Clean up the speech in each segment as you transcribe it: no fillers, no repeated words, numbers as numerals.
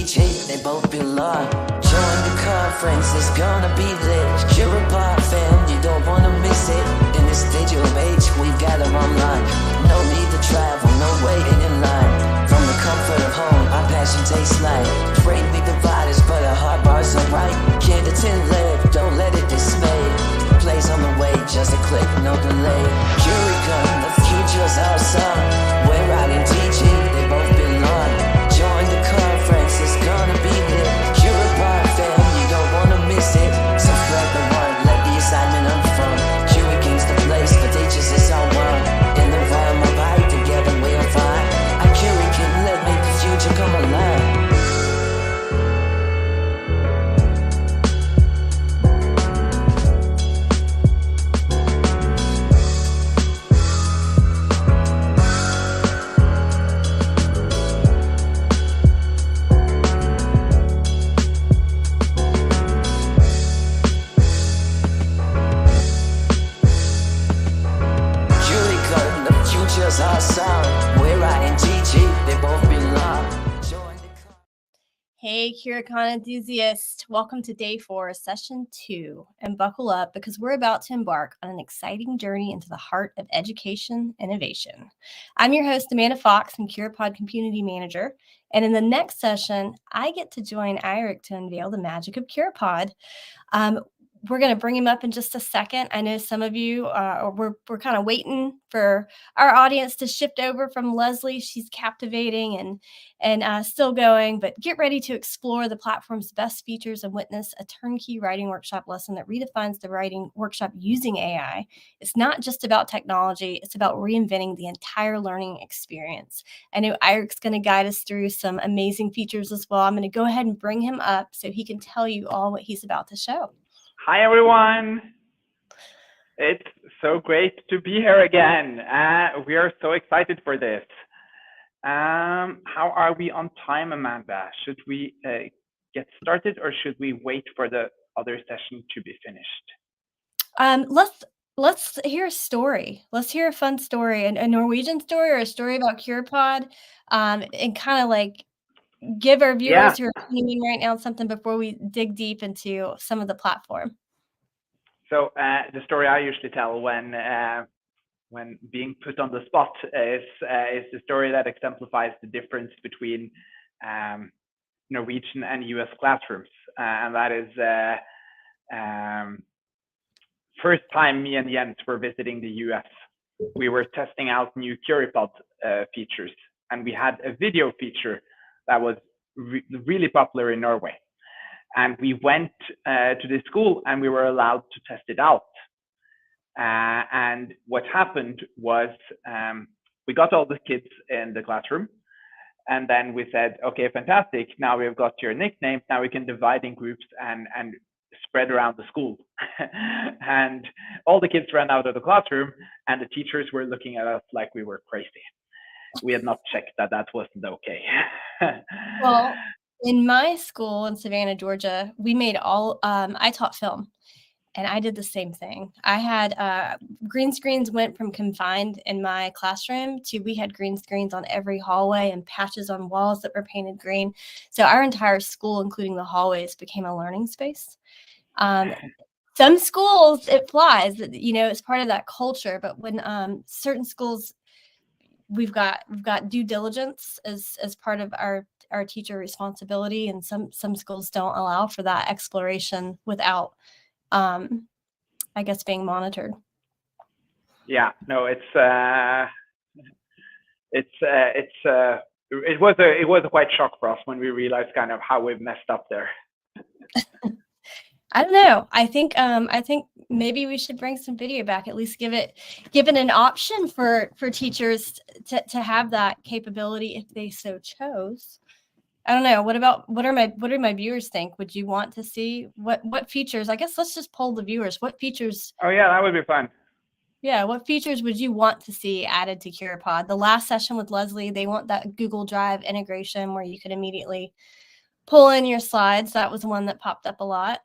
teaching, they both belong. Join the conference, it's gonna be lit. Curipod fam, you don't wanna miss it. In this digital age, we gather online. No need to travel, no waiting in line. From the comfort of home, our passion tastes like. Afraid we divide us, but our heart bars are right. Can't attend live, don't let it dismay. Plays on the way, just a click, no delay. Curicon, the future's our song. We're out and teaching, they both belong. Join the conference, it's gonna be lit. Curipod fam, you don't wanna miss it. So spread the word, let the assignment unfold. Curic's the place for teachers, it's our one. In the realm of light, together we'll find. Our Curicon, let make the future come alive. Our song. We're riding GG, they both belong. Join the Hey, Curicon enthusiasts. Welcome to day 4, session 2. And buckle up because we're about to embark on an exciting journey into the heart of education innovation. I'm your host, Amanda Fox, I'm Curipod Community Manager. And in the next session, I get to join Eirik to unveil the magic of Curipod. We're going to bring him up in just a second. I know some of you, we're kind of waiting for our audience to shift over from Leslie. She's captivating and still going, but get ready to explore the platform's best features and witness a turnkey writing workshop lesson that redefines the writing workshop using AI. It's not just about technology. It's about reinventing the entire learning experience. I know Eirik's going to guide us through some amazing features as well. I'm going to go ahead and bring him up so he can tell you all what he's about to show. Hi, everyone. It's so great to be here again. We are so excited for this. How are we on time, Amanda? Should we get started or should we wait for the other session to be finished? Let's hear a story. Let's hear a fun story, a Norwegian story or a story about Curipod, and kind of like give our viewers who are tuning in right now something before we dig deep into some of the platform. So the story I usually tell when being put on the spot is the story that exemplifies the difference between Norwegian and US classrooms, and that is first time me and Jens were visiting the US. We were testing out new Curipod features, and we had a video feature that was really popular in Norway. And we went to the school and we were allowed to test it out. And what happened was we got all the kids in the classroom. And then we said, okay, fantastic. Now we've got your nicknames. Now we can divide in groups and spread around the school. And all the kids ran out of the classroom and the teachers were looking at us like we were crazy. We had not checked that wasn't okay. Well, in my school in Savannah, Georgia, we made I taught film and I did the same thing. I had green screens went from confined in my classroom to we had green screens on every hallway and patches on walls that were painted green. So our entire school, including the hallways, became a learning space. Some schools, it flies, it's part of that culture. But when certain schools, we've got due diligence as part of our teacher responsibility, and some schools don't allow for that exploration without I guess being monitored. Yeah, no, it was a quite shock for us when we realized kind of how we've messed up there. I don't know. I think maybe we should bring some video back, at least give it an option for teachers to have that capability if they so chose. I don't know. What do my viewers think? Would you want to see what features? I guess let's just poll the viewers. What features? Oh yeah, that would be fun. Yeah, what features would you want to see added to Curipod? The last session with Leslie, they want that Google Drive integration where you could immediately pull in your slides. That was one that popped up a lot.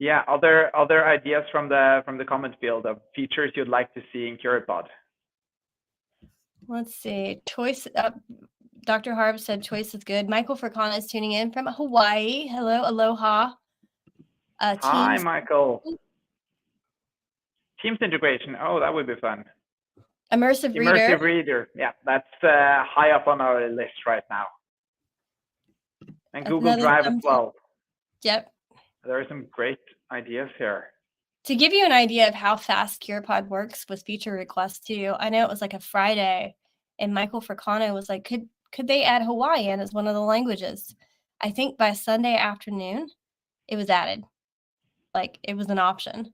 Yeah, other ideas from the comment field of features you'd like to see in Curipod. Let's see. Dr. Harb said choice is good. Michael Furcana is tuning in from Hawaii. Hello, aloha. Hi, Michael. Teams integration. Oh, that would be fun. Immersive reader. Yeah, that's high up on our list right now. And Google Drive as well. Yep. There are some great ideas here. To give you an idea of how fast Curipod works with feature requests too, I know it was like a Friday, and Michael Furcano was like, could they add Hawaiian as one of the languages? I think by Sunday afternoon, it was added. Like it was an option.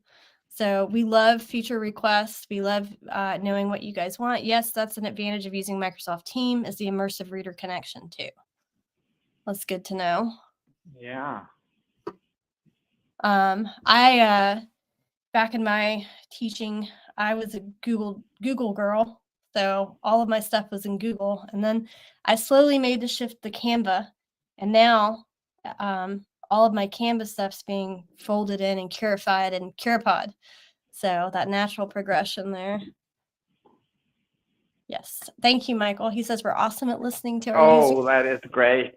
So we love feature requests. We love knowing what you guys want. Yes, that's an advantage of using Microsoft Teams is the immersive reader connection too. That's good to know. Yeah. I back in my teaching, I was a Google girl. So all of my stuff was in Google. And then I slowly made the shift to Canva. And now all of my Canva stuff's being folded in and Curipod and Curipod. So that natural progression there. Yes. Thank you, Michael. He says we're awesome at listening to our users. Oh, that is great.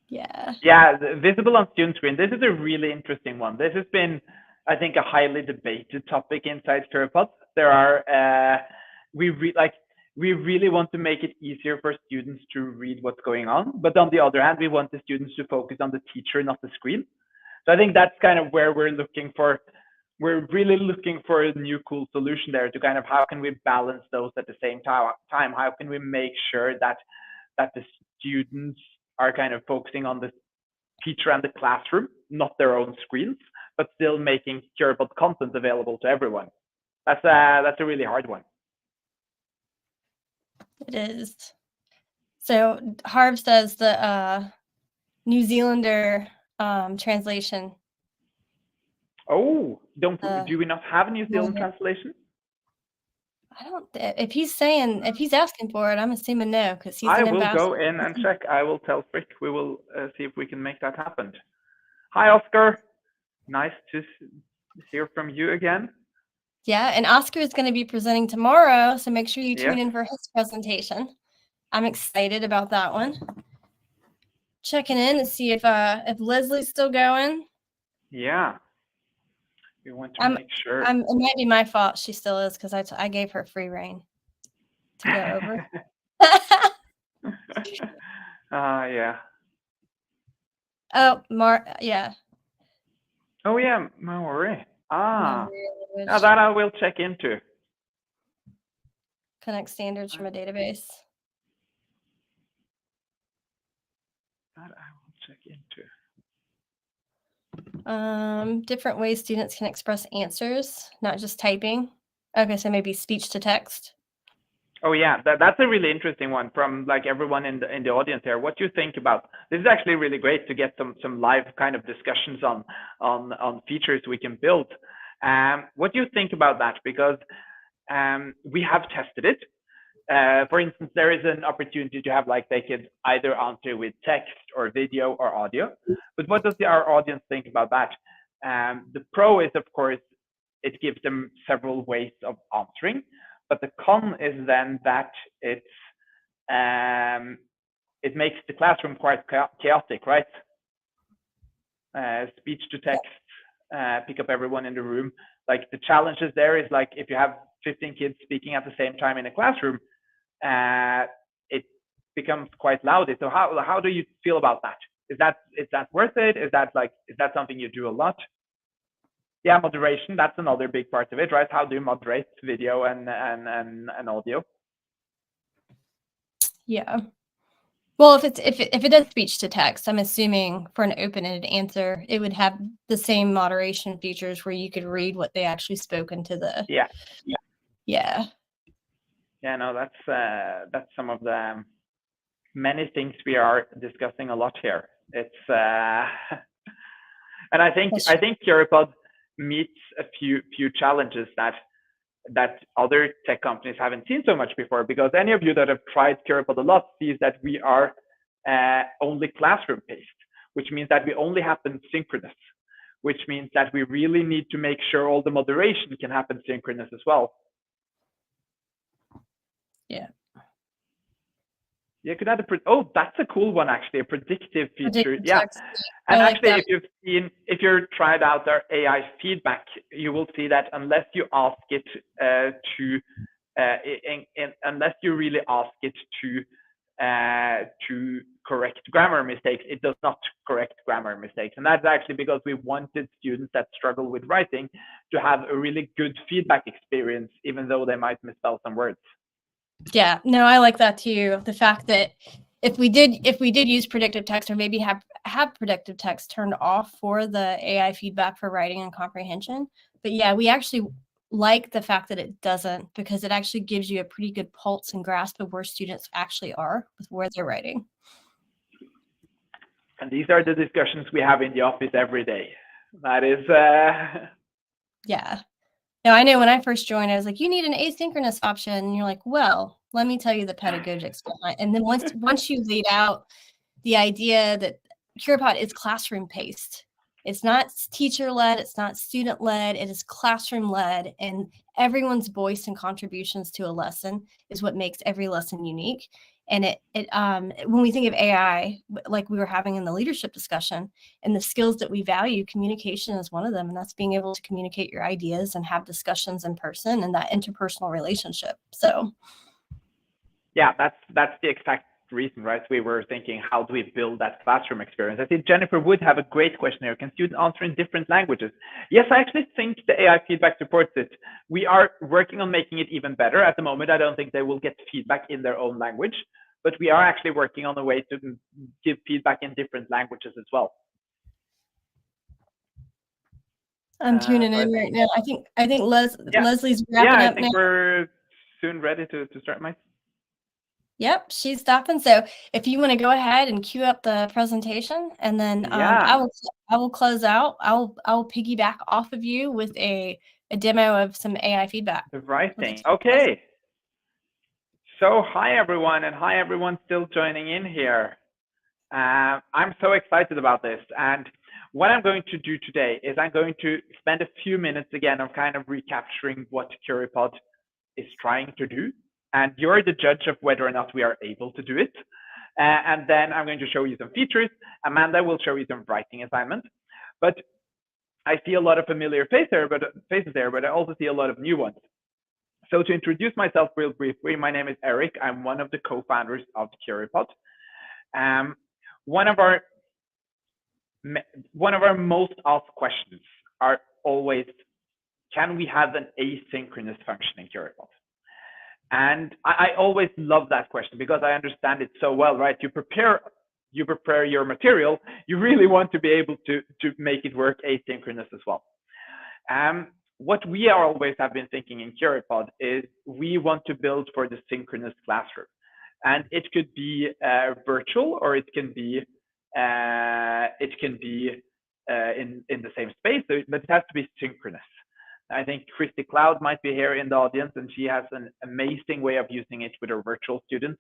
Yeah. Yeah, visible on student screen. This is a really interesting one. This has been, I think, a highly debated topic inside Curipod. There are, we really want to make it easier for students to read what's going on. But on the other hand, we want the students to focus on the teacher, not the screen. So I think that's kind of where we're really looking for a new cool solution there to kind of how can we balance those at the same time? How can we make sure that the students are kind of focusing on the teacher and the classroom, not their own screens, but still making Curipod content available to everyone? That's a really hard one. It is. So Harv says the New Zealander translation. Oh, do we not have a New Zealand translation? I don't. If he's asking for it, I'm assuming no, because he's. I will go in and check. I will tell Frick. We will see if we can make that happen. Hi, Oscar. Nice to hear from you again. Yeah, and Oscar is going to be presenting tomorrow, so make sure you tune in for his presentation. I'm excited about that one. Checking in to see if Leslie's still going. Yeah. We want to make sure. It might be my fault she still is because I gave her free reign to go over. Yeah. Oh, yeah. Oh, yeah, Maori. Now that I will check into. Connect standards from a database. That I will check into. Different ways students can express answers, not just typing. Okay, so maybe speech to text. Oh yeah, that's a really interesting one from like everyone in the audience here. What do you think about this? Is actually really great to get some live kind of discussions on features we can build. What do you think about that? Because we have tested it. For instance, there is an opportunity to have like they could either answer with text or video or audio. But what does our audience think about that? The pro is, of course, it gives them several ways of answering. But the con is then that it makes the classroom quite chaotic, right? Speech to text, pick up everyone in the room. Like the challenges there is like if you have 15 kids speaking at the same time in a classroom, it becomes quite loud. So how do you feel about that? Is that worth it? Is that something you do a lot? Yeah, moderation, that's another big part of it, right? How do you moderate video and audio? Yeah. Well, if it does speech to text, I'm assuming for an open-ended answer, it would have the same moderation features where you could read what they actually spoken to the. Yeah. No, that's some of the many things we are discussing a lot here. It's and I think Curipod meets a few challenges that other tech companies haven't seen so much before, because any of you that have tried Curipod a lot sees that we are only classroom based, which means that we only happen synchronous, which means that we really need to make sure all the moderation can happen synchronous as well. Yeah. You could add oh, that's a cool one actually, a predictive feature. Predictive Yeah. text. And I like actually, that. if you're tried out our AI feedback, you will see that unless you ask it unless you really ask it to correct grammar mistakes, it does not correct grammar mistakes. And that's actually because we wanted students that struggle with writing to have a really good feedback experience, even though they might misspell some words. Yeah, no, I like that too. The fact that if we did use predictive text, or maybe have predictive text turned off for the AI feedback for writing and comprehension. But yeah, we actually like the fact that it doesn't, because it actually gives you a pretty good pulse and grasp of where students actually are with where they're writing. And these are the discussions we have in the office every day. That is Yeah. No, I know when I first joined, I was like, you need an asynchronous option. And you're like, well, let me tell you the pedagogics behind. And then once you laid out the idea that Curipod is classroom paced, it's not teacher led, it's not student led, it is classroom led, and everyone's voice and contributions to a lesson is what makes every lesson unique. And when we think of AI, like we were having in the leadership discussion, and the skills that we value, communication is one of them. And that's being able to communicate your ideas and have discussions in person and that interpersonal relationship. So yeah, that's the exact reason, right? We were thinking, how do we build that classroom experience? I think Jennifer would have a great question here. Can students answer in different languages? Yes, I actually think the AI feedback supports it. We are working on making it even better. At the moment, I don't think they will get feedback in their own language, but we are actually working on a way to give feedback in different languages as well. I'm tuning in right now. I think Leslie's wrapping up now. Yeah, I think we're soon ready to start, Mike. Yep, she's stopping. So if you want to go ahead and cue up the presentation, and then I will close out. I will piggyback off of you with a demo of some AI feedback. The writing. Okay. So hi everyone, and hi everyone still joining in here. I'm so excited about this, and what I'm going to do today is I'm going to spend a few minutes again of kind of recapturing what Curipod is trying to do. And you're the judge of whether or not we are able to do it. And then I'm going to show you some features. Amanda will show you some writing assignments. But I see a lot of familiar faces there, but I also see a lot of new ones. So to introduce myself real briefly, my name is Eirik. I'm one of the co-founders of Curipod. One of our most asked questions are always, can we have an asynchronous function in Curipod? And I always love that question because I understand it so well, right? You prepare your material, you really want to be able to make it work asynchronous as well. What we always have been thinking in Curipod is we want to build for the synchronous classroom. And it could be virtual, or it can be in the same space, but it has to be synchronous. I think Christy Cloud might be here in the audience, and she has an amazing way of using it with her virtual students.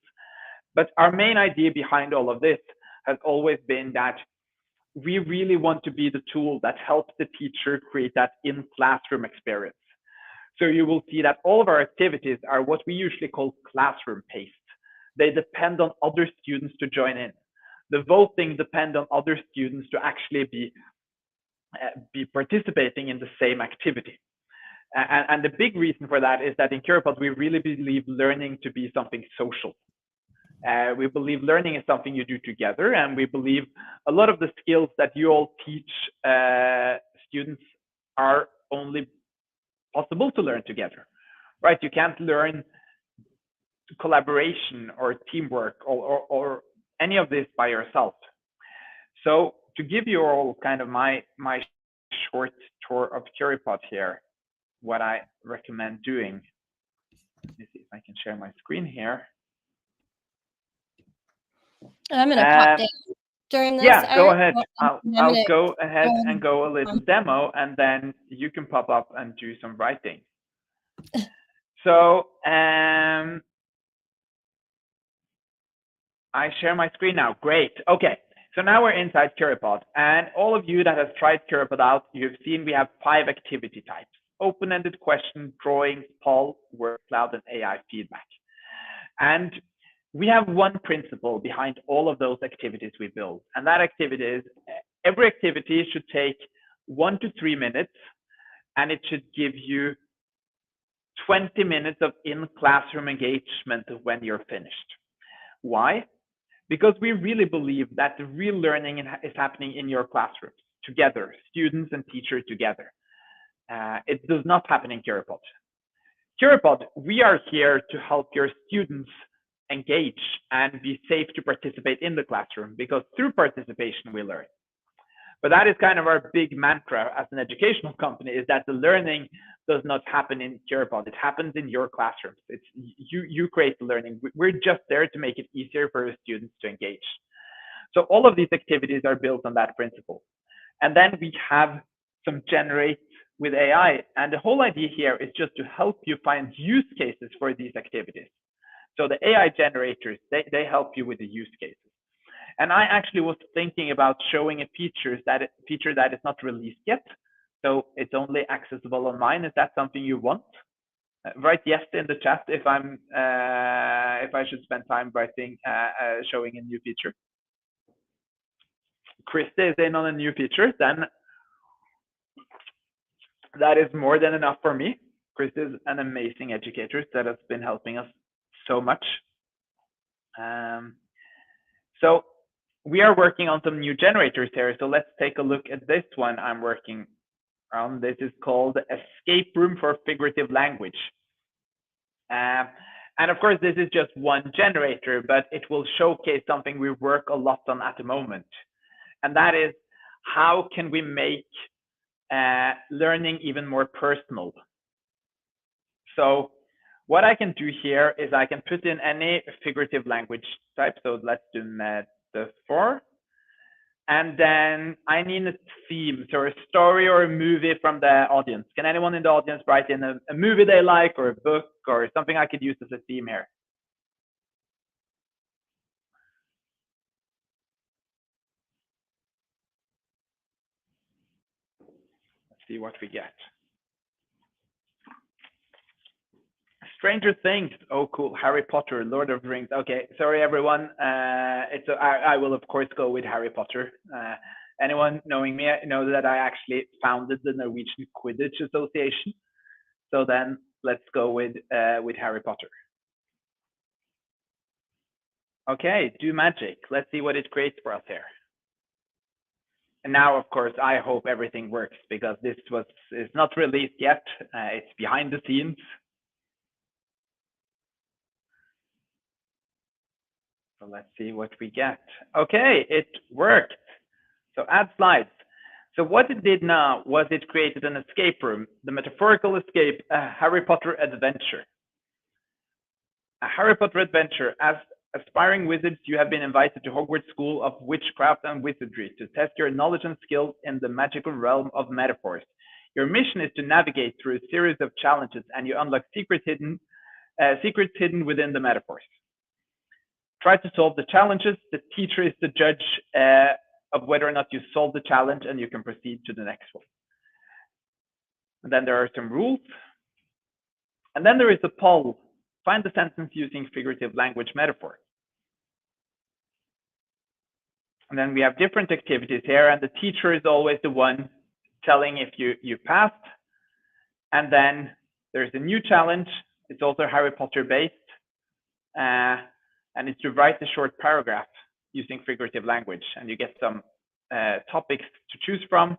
But our main idea behind all of this has always been that we really want to be the tool that helps the teacher create that in-classroom experience. So you will see that all of our activities are what we usually call classroom-paced. They depend on other students to join in. The voting depends on other students to actually be participating in the same activity. And the big reason for that is that in Curipod, we really believe learning to be something social. We believe learning is something you do together, and we believe a lot of the skills that you all teach students are only possible to learn together, right? You can't learn collaboration or teamwork or any of this by yourself. So to give you all kind of my short tour of Curipod here, what I recommend doing. Let me see if I can share my screen here. I'm going to pop down during this. Yeah, go ahead. I'll go ahead and go a little demo, and then you can pop up and do some writing. So I share my screen now. Great. Okay. So now we're inside Curipod, and all of you that have tried Curipod out, you've seen we have 5 activity types: open-ended question, drawings, poll, word cloud, and AI feedback. And we have one principle behind all of those activities we build. And that activity is every activity should take 1 to 3 minutes, and it should give you 20 minutes of in-classroom engagement when you're finished. Why? Because we really believe that the real learning is happening in your classrooms together, students and teachers together. It does not happen in Curipod. Curipod, we are here to help your students engage and be safe to participate in the classroom, because through participation we learn. But that is kind of our big mantra as an educational company, is that the learning does not happen in Curipod. It happens in your classrooms. It's you create the learning. We're just there to make it easier for the students to engage. So all of these activities are built on that principle. And then we have some generate with AI. And the whole idea here is just to help you find use cases for these activities. So the AI generators, they help you with the use cases. And I actually was thinking about showing a feature that is not released yet. So it's only accessible online. Is that something you want? Write yes in the chat if I should spend time writing, showing a new feature. Krista is in on a new feature, then that is more than enough for me. Krista is an amazing educator that has been helping us so much. So we are working on some new generators here. So let's take a look at this one I'm working on. This is called Escape Room for Figurative Language. And of course, this is just one generator, but it will showcase something we work a lot on at the moment. And that is, how can we make learning even more personal? So what I can do here is I can put in any figurative language type. So let's do metaphor. And then I need a theme, so a story or a movie from the audience. Can anyone in the audience write in a movie they like, or a book, or something I could use as a theme here? Let's see what we get. Stranger Things. Oh, cool. Harry Potter, Lord of the Rings. Okay, sorry everyone. I will of course go with Harry Potter. Anyone knowing me knows that I actually founded the Norwegian Quidditch Association. So then let's go with Harry Potter. Okay, do magic. Let's see what it creates for us here. And now, of course, I hope everything works, because this is not released yet. It's behind the scenes. So let's see what we get. Okay, it worked. So add slides. So what it did now was it created an escape room, the metaphorical escape, a Harry Potter adventure. A Harry Potter adventure. As aspiring wizards, you have been invited to Hogwarts School of Witchcraft and Wizardry to test your knowledge and skills in the magical realm of metaphors. Your mission is to navigate through a series of challenges, and you unlock secrets hidden within the metaphors. Try to solve the challenges. The teacher is the judge of whether or not you solve the challenge, and you can proceed to the next one. And then there are some rules. And then there is a poll. Find the sentence using figurative language metaphor. And then we have different activities here, and the teacher is always the one telling if you passed. And then there's a new challenge. It's also Harry Potter based. And it's to write a short paragraph using figurative language, and you get some topics to choose from,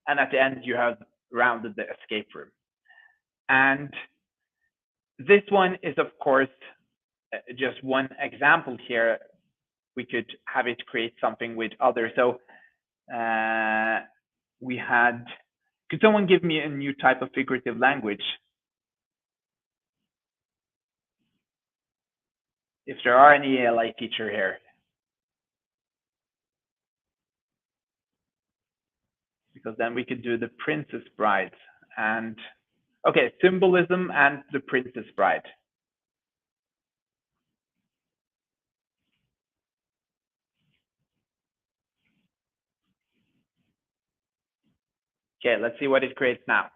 and at the end you have rounded the escape room. And this one is, of course, just one example here. We could have it create something with others. So we had, could someone give me a new type of figurative language? If there are any ELA teacher here. Because then we could do the Princess Bride and, okay, symbolism and the Princess Bride. Okay, let's see what it creates now.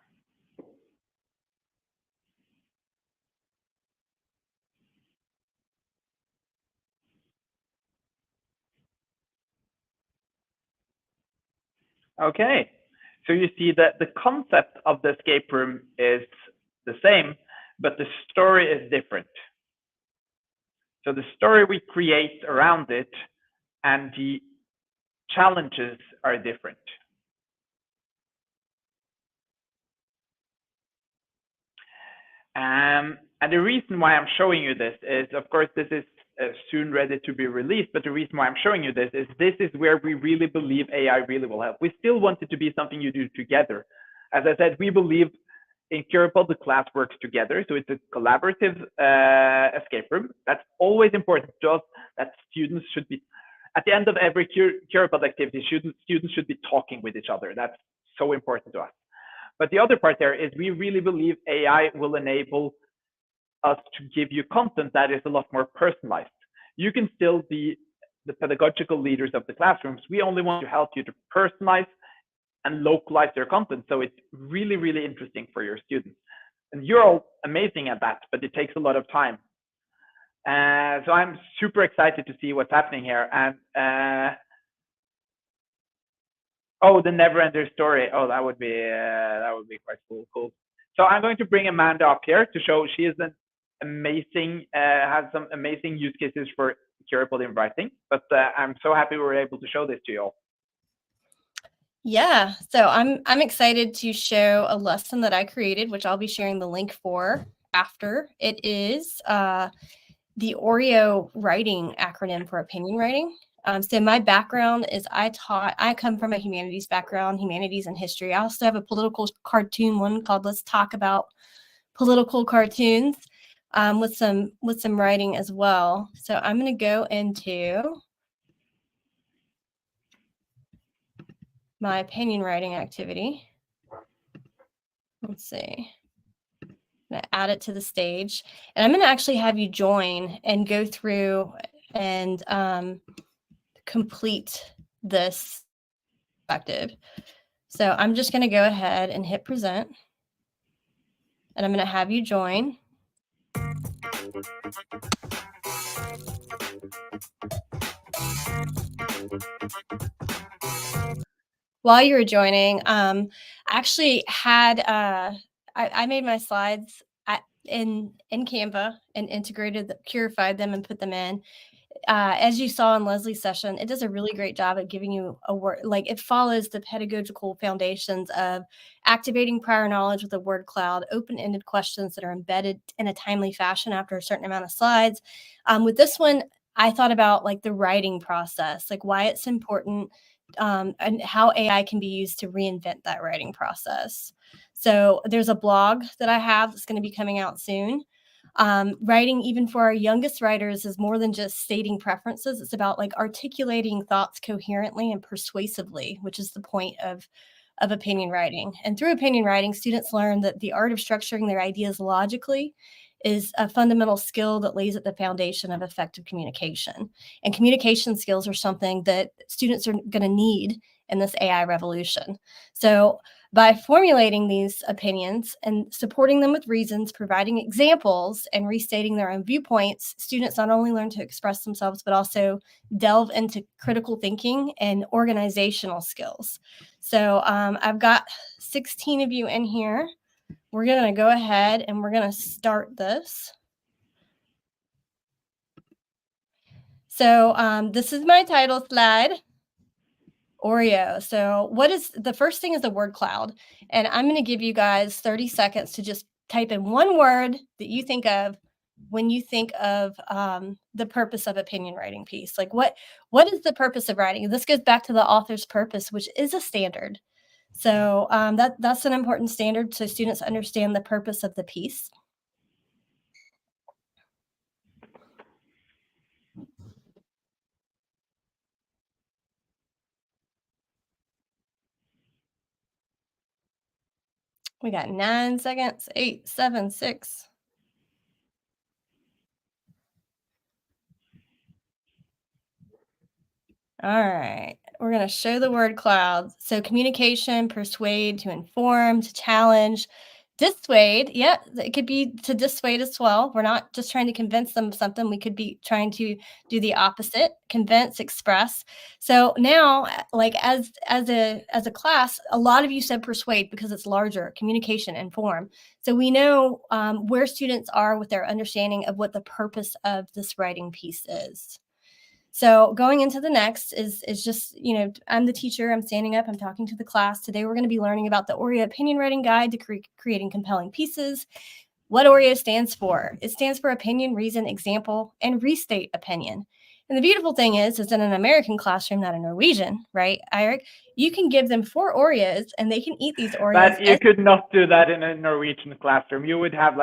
Okay, so you see that the concept of the escape room is the same, but the story is different. So the story we create around it and the challenges are different. And the reason why I'm showing you this is, of course, this is soon ready to be released, but the reason why I'm showing you this is where we really believe AI really will help. We still want it to be something you do together. As I said, we believe in Curipod, the class works together, so it's a collaborative escape room. That's always important to us, that students should be, at the end of every Curipod activity, students should be talking with each other. That's so important to us. But the other part there is we really believe AI will enable us to give you content that is a lot more personalized. You can still be the pedagogical leaders of the classrooms. We only want to help you to personalize and localize your content, so it's really, really interesting for your students. And you're all amazing at that, but it takes a lot of time. So I'm super excited to see what's happening here. And oh, the never-ending story. Oh, that would be quite cool. So I'm going to bring Amanda up here to show she is an amazing, has some amazing use cases for Curipod in writing. But I'm so happy we were able to show this to you all. Yeah, so I'm excited to show a lesson that I created, which I'll be sharing the link for after. It is the Oreo writing acronym for opinion writing. So my background is I come from a humanities background, humanities and history. I also have a political cartoon one called Let's Talk About Political Cartoons with some writing as well. So I'm going to go into my opinion writing activity. Let's see. I'm going to add it to the stage. And I'm going to actually have you join and go through and complete this perspective. So I'm just going to go ahead and hit present. And I'm going to have you join. While you were joining, I actually had I made my slides in Canva and curified them and put them in. As you saw in Leslie's session, it does a really great job at giving you a word, like it follows the pedagogical foundations of activating prior knowledge with a word cloud, open-ended questions that are embedded in a timely fashion after a certain amount of slides. With this one, I thought about like the writing process, like why it's important, and how AI can be used to reinvent that writing process. So there's a blog that I have that's going to be coming out soon. Writing, even for our youngest writers, is more than just stating preferences. It's about like articulating thoughts coherently and persuasively, which is the point of opinion writing. And through opinion writing, students learn that the art of structuring their ideas logically is a fundamental skill that lays at the foundation of effective communication. And communication skills are something that students are going to need in this AI revolution. So by formulating these opinions and supporting them with reasons, providing examples, and restating their own viewpoints, students not only learn to express themselves, but also delve into critical thinking and organizational skills. So I've got 16 of you in here. We're going to go ahead and we're going to start this. So this is my title slide. Oreo. So what is the first thing is the word cloud. And I'm going to give you guys 30 seconds to just type in one word that you think of when you think of the purpose of opinion writing piece. Like what is the purpose of writing? And this goes back to the author's purpose, which is a standard. So that's an important standard so students understand the purpose of the piece. We got 9 seconds, 8, 7, 6. All right, we're going to show the word cloud. So communication, persuade, to inform, to challenge, Dissuade, yeah, it could be to dissuade as well. We're not just trying to convince them of something. We could be trying to do the opposite: convince, express. So now, like as a class, a lot of you said persuade because it's larger, communication, inform. So we know where students are with their understanding of what the purpose of this writing piece is. So going into the next is just, I'm the teacher, I'm standing up, I'm talking to the class. Today we're going to be learning about the OREO Opinion Writing Guide to creating compelling pieces. What OREO stands for? It stands for opinion, reason, example, and restate opinion. And the beautiful thing is in an American classroom, not a Norwegian, right, Eirik? You can give them 4 Oreos and they can eat these Oreos. But you could not do that in a Norwegian classroom. You would have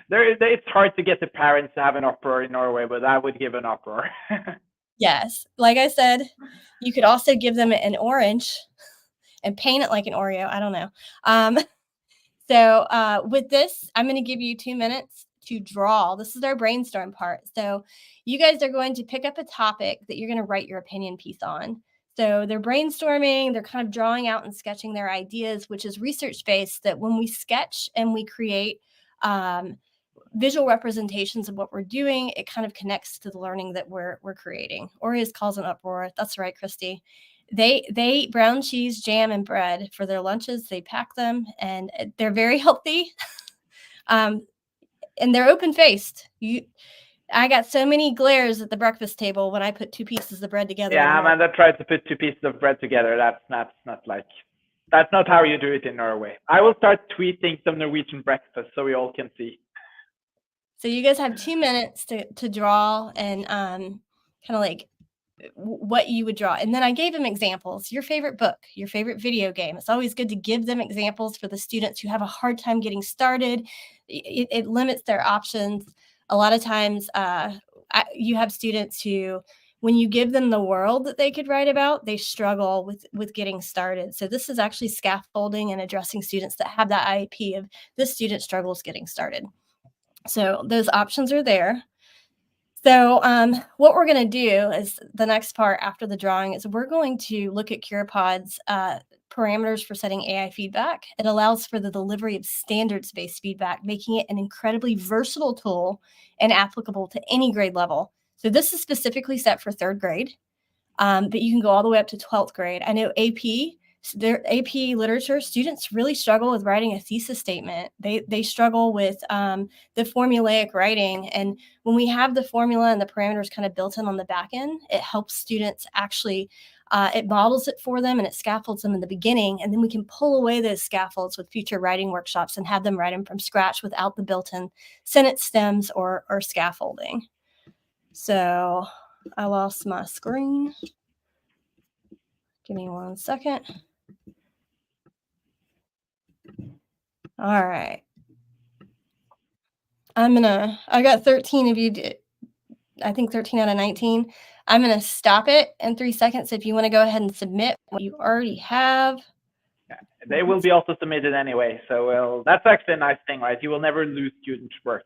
it's hard to get the parents to have an uproar in Norway, but that would give an uproar. Yes. Like I said, you could also give them an orange and paint it like an Oreo. I don't know. So with this, I'm going to give you 2 minutes to draw. This is our brainstorm part. So you guys are going to pick up a topic that you're going to write your opinion piece on. So they're brainstorming, they're kind of drawing out and sketching their ideas, which is research-based, that when we sketch and we create visual representations of what we're doing, it kind of connects to the learning that we're creating. Oreos cause an uproar. That's right, Christy. They eat brown cheese, jam, and bread for their lunches. They pack them, and they're very healthy. And they're open-faced. I got so many glares at the breakfast table when I put 2 pieces of bread together. Yeah, Amanda tried to put 2 pieces of bread together. That's not how you do it in Norway. I will start tweeting some Norwegian breakfast so we all can see. So you guys have 2 minutes to draw and kind of like what you would draw. And then I gave them examples. Your favorite book, your favorite video game. It's always good to give them examples for the students who have a hard time getting started. It limits their options. A lot of times you have students who, when you give them the world that they could write about, they struggle with getting started. So this is actually scaffolding and addressing students that have that IEP of this student struggles getting started. So those options are there. So what we're going to do is the next part after the drawing is we're going to look at Curipod's parameters for setting AI feedback. It allows for the delivery of standards-based feedback, making it an incredibly versatile tool and applicable to any grade level. So this is specifically set for 3rd grade, but you can go all the way up to 12th grade. I know their AP literature students really struggle with writing a thesis statement. They struggle with the formulaic writing. And when we have the formula and the parameters kind of built in on the back end, it helps students actually, it models it for them and it scaffolds them in the beginning. And then we can pull away those scaffolds with future writing workshops and have them write them from scratch without the built-in sentence stems or scaffolding. So I lost my screen. Give me 1 second. All right. I got 13 of you, I think 13 out of 19. I'm going to stop it in 3 seconds. If you want to go ahead and submit what you already have. Yeah, they will be also submitted anyway. So that's actually a nice thing, right? You will never lose student work.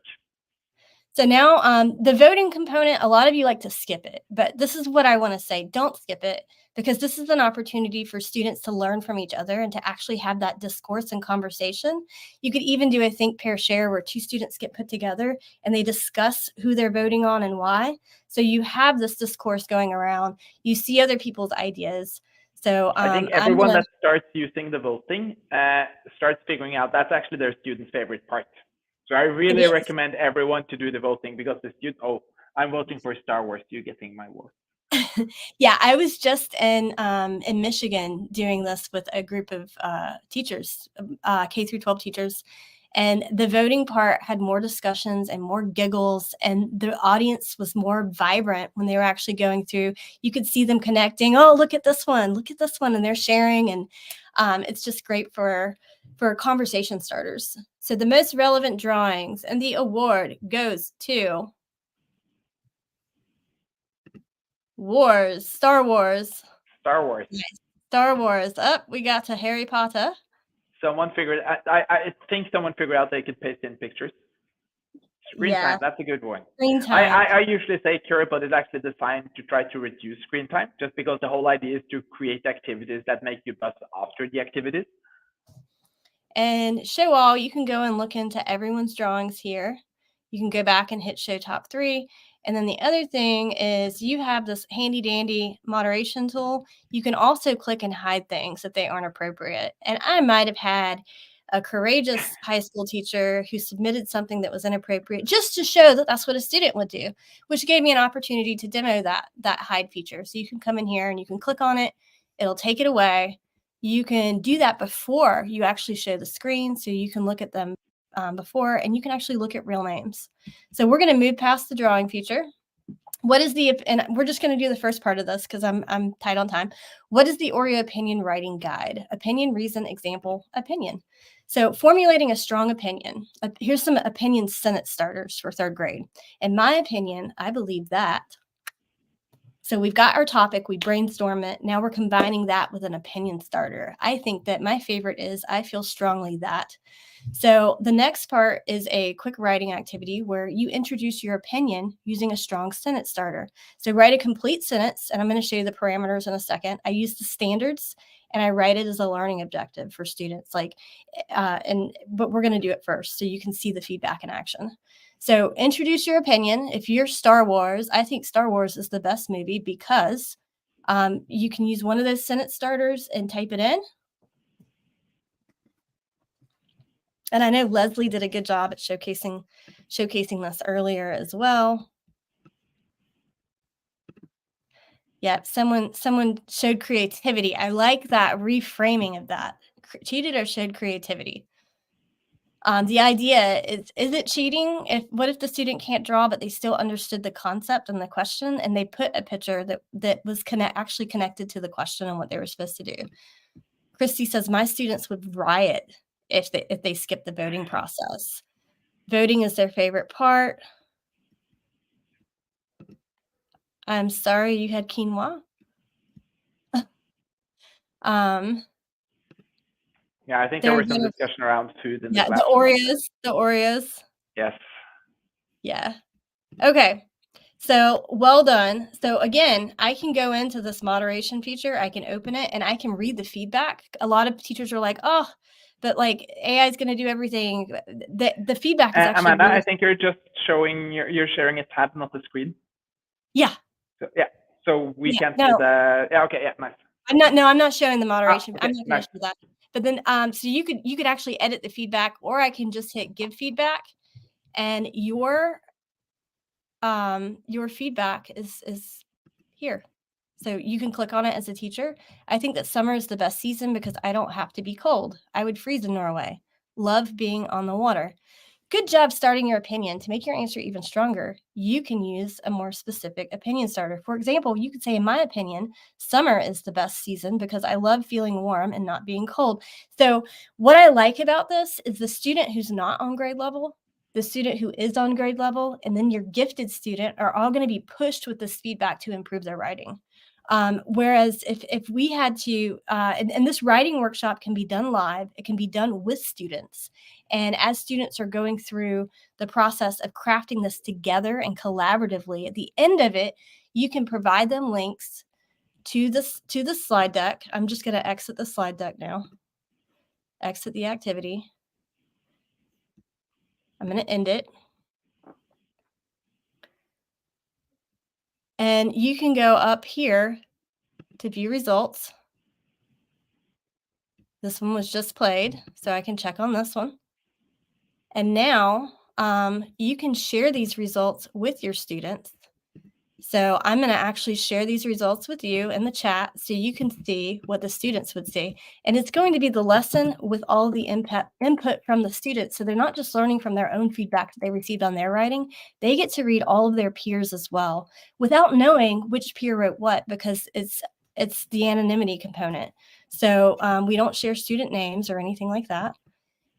So now the voting component, a lot of you like to skip it, but this is what I want to say. Don't skip it, because this is an opportunity for students to learn from each other and to actually have that discourse and conversation. You could even do a think, pair, share where 2 students get put together and they discuss who they're voting on and why. So you have this discourse going around. You see other people's ideas. So I think everyone that starts using the voting starts figuring out that's actually their student's favorite part. So I really recommend everyone to do the voting, because the student, I'm voting for Star Wars. You getting my vote? Yeah, I was just in Michigan doing this with a group of teachers, K through 12 teachers. And the voting part had more discussions and more giggles, and the audience was more vibrant when they were actually going through. You could see them connecting. Oh, look at this one, and they're sharing. And it's just great for conversation starters. So the most relevant drawings, and the award goes to Star Wars. Yes. Star Wars. We got to Harry Potter. Someone figured. I think someone figured out they could paste in pictures. Screen time. That's a good one. Screen time. I usually say Curipod is actually designed to try to reduce screen time, just because the whole idea is to create activities that make you buzz after the activities. And show all, you can go and look into everyone's drawings here. You can go back and hit show top 3. And then the other thing is you have this handy dandy moderation tool. You can also click and hide things if they aren't appropriate. And I might have had a courageous high school teacher who submitted something that was inappropriate just to show that that's what a student would do, which gave me an opportunity to demo that hide feature. So you can come in here and you can click on it. It'll take it away. You can do that before you actually show the screen, so you can look at them before, and you can actually look at real names. So we're going to move past the drawing feature. What is and we're just going to do the first part of this because I'm tight on time. What is the Oreo opinion writing guide? Opinion, reason, example, opinion. So formulating a strong opinion. Here's some opinion sentence starters for 3rd grade. In my opinion, I believe that. So we've got our topic, we brainstorm it. Now we're combining that with an opinion starter. I think that my favorite is I feel strongly that. So the next part is a quick writing activity where you introduce your opinion using a strong sentence starter. So write a complete sentence, and I'm going to show you the parameters in a second. I use the standards and I write it as a learning objective for students. But we're going to do it first so you can see the feedback in action. So introduce your opinion. If you're Star Wars, I think Star Wars is the best movie because you can use one of those sentence starters and type it in. And I know Leslie did a good job at showcasing this earlier as well. Yep, someone showed creativity. I like that reframing of that. Cheated or showed creativity. The idea is it cheating? What if the student can't draw, but they still understood the concept and the question, and they put a picture that was actually connected to the question and what they were supposed to do? Christy says, my students would riot if they skip the voting process. Voting is their favorite part. I'm sorry you had quinoa. Yeah, I think there was some discussion around food in the class. The Oreos. Yes. Yeah. Okay. So well done. So again, I can go into this moderation feature. I can open it and I can read the feedback. A lot of teachers are like, oh, but like AI is going to do everything. The feedback is actually. Amanda, I think you're just showing you're sharing a tab, not the screen. Yeah. So, yeah. So we can see the. Yeah. Okay. Yeah. Nice. I'm not showing the moderation. Okay, I'm not going to show that. But then, so you could actually edit the feedback, or I can just hit give feedback, and your feedback is here. So you can click on it as a teacher. I think that summer is the best season because I don't have to be cold. I would freeze in Norway. Love being on the water. Good job starting your opinion. To make your answer even stronger, you can use a more specific opinion starter. For example, you could say, in my opinion, summer is the best season because I love feeling warm and not being cold. So what I like about this is the student who's not on grade level, the student who is on grade level, and then your gifted student are all going to be pushed with this feedback to improve their writing. Whereas if we had to, and this writing workshop can be done live, it can be done with students. And as students are going through the process of crafting this together and collaboratively, at the end of it, you can provide them links to the slide deck. I'm just going to exit the slide deck now. Exit the activity. I'm going to end it. And you can go up here to view results. This one was just played, so I can check on this one. And now you can share these results with your students. So I'm going to actually share these results with you in the chat so you can see what the students would see. And it's going to be the lesson with all the input from the students. So they're not just learning from their own feedback that they received on their writing. They get to read all of their peers as well without knowing which peer wrote what, because it's the anonymity component. So we don't share student names or anything like that.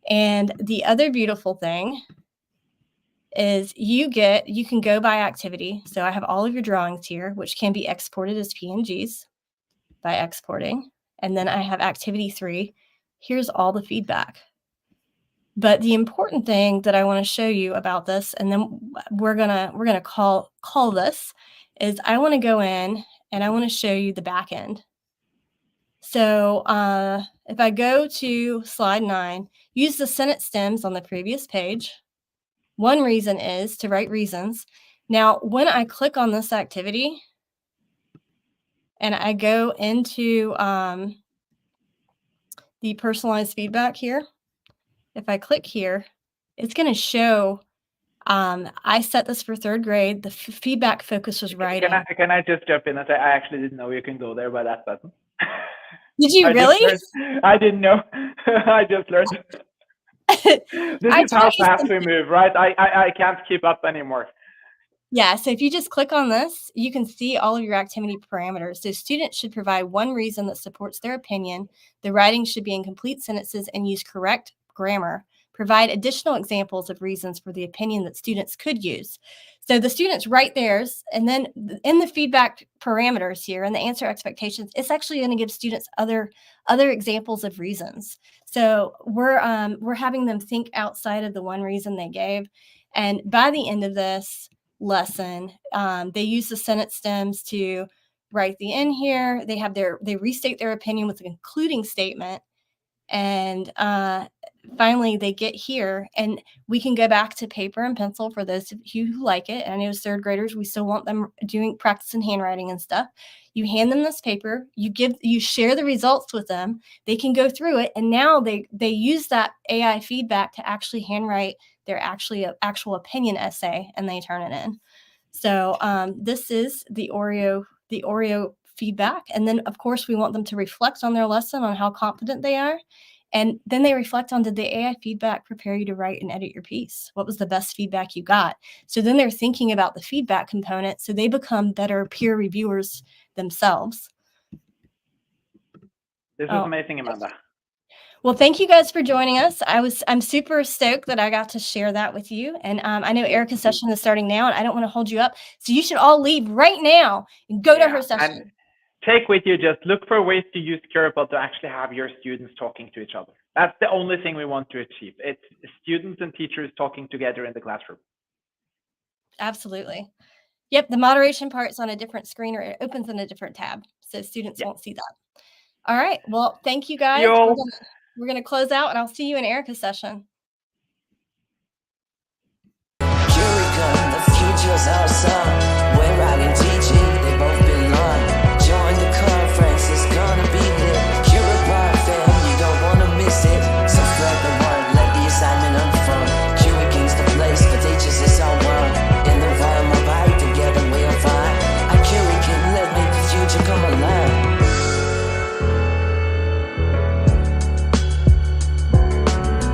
And the other beautiful thing is you can go by activity. So I have all of your drawings here, which can be exported as PNGs by exporting. And then I have activity 3. Here's all the feedback. But the important thing that I want to show you about this, and then we're gonna call this, is I want to go in and I want to show you the back end. So if I go to slide 9, use the sentence stems on the previous page. One reason is to write reasons. Now, when I click on this activity and I go into the personalized feedback here, if I click here, it's going to show, I set this for 3rd grade. The feedback focus was writing. Can I just jump in and say, I actually didn't know you can go there by that button. Did you really? I didn't know. I just learned. This is how fast we move, right? I can't keep up anymore. Yeah, so if you just click on this, you can see all of your activity parameters. So students should provide one reason that supports their opinion. The writing should be in complete sentences and use correct grammar. Provide additional examples of reasons for the opinion that students could use. So the students write theirs, and then in the feedback parameters here and the answer expectations, it's actually going to give students other examples of reasons. So we're having them think outside of the one reason they gave. And by the end of this lesson, they use the sentence stems to write the end here. They restate their opinion with a concluding statement. And finally, they get here, and we can go back to paper and pencil for those of you who like it. And I know as 3rd graders, we still want them doing practice and handwriting and stuff. You hand them this paper, you share the results with them. They can go through it, and now they use that AI feedback to actually handwrite their actual opinion essay, and they turn it in. So this is the Oreo feedback. And then, of course, we want them to reflect on their lesson, on how confident they are. And then they reflect on, did the AI feedback prepare you to write and edit your piece? What was the best feedback you got? So then they're thinking about the feedback component, so they become better peer reviewers themselves. This is amazing, Amanda. Well, thank you guys for joining us. I'm super stoked that I got to share that with you. And I know Erika's session is starting now, and I don't want to hold you up. So you should all leave right now and go to her session. And take with you, just look for ways to use Curipod to actually have your students talking to each other. That's the only thing we want to achieve. It's students and teachers talking together in the classroom. Absolutely. Yep, the moderation part's on a different screen, or it opens in a different tab, so students won't see that. All right. Well, thank you guys. We're going to close out, and I'll see you in Erika's session.